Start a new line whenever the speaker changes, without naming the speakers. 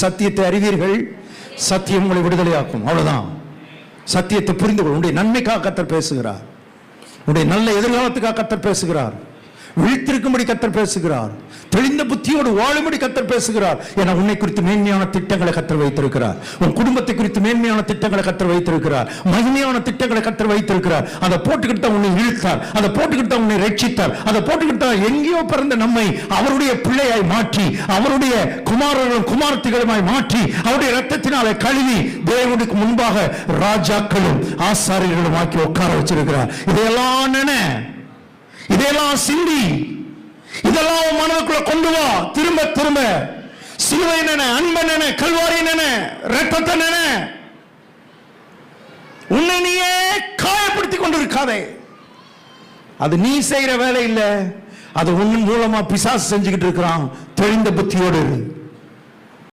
சத்தியத்தை அறிவீர்கள், சத்தியம் உங்களை விடுதலையாக்கும். அவ்வளவுதான். சத்தியத்தை புரிந்து கொள். உன்னுடைய நன்மைக்காக கர்த்தர் பேசுகிறார். உன்னுடைய நல்ல எதிர்காலத்துக்காக கர்த்தர் பேசுகிறார். விழித்திருக்கும்படி கர்த்தர் பேசுகிறார். தெளிந்த புத்தியோடு வாழும்படி கர்த்தர் பேசுகிறார். என உன்னை குறித்து மேன்மையான திட்டங்களை கர்த்தர் வைத்திருக்கிறார். உன் குடும்பத்தை குறித்து மேன்மையான திட்டங்களை கர்த்தர் வைத்திருக்கிறார். மகிமையான திட்டங்களை கர்த்தர் வைத்திருக்கிறார். அதை போட்டுக்கிட்டு உன்னை இழுத்தார், அதை போட்டுக்கிட்டு உன்னை ரட்சித்தார், அதை போட்டுக்கிட்டு எங்கேயோ பிறந்த நம்மை அவருடைய பிள்ளையாய் மாற்றி, அவருடைய குமாரர்களும் குமாரத்திகளுமாய் மாற்றி, அவருடைய ரத்தத்தினாலே கழுவி தேவனுக்கு முன்பாக ராஜாக்களும் ஆசாரியர்களும் ஆக்கி உட்கார வச்சிருக்கிறார். இதையெல்லாம் இதெல்லாம் சிந்தி, இதெல்லாம் மனதுக்குள்ள கொண்டு வா. திரும்ப திரும்ப சிலுவை நினை, அன்பை நினை, கல்வாரி நினை, ரத்தத்தை நினை. உன்னை நீயே காயப்படுத்தி கொண்டிருக்காதே. அது நீ செய்யற வேலை இல்லை, அது உன் மூலமா பிசாசு செஞ்சுக்கிட்டு இருக்கிறான். தெளிந்த புத்தியோடு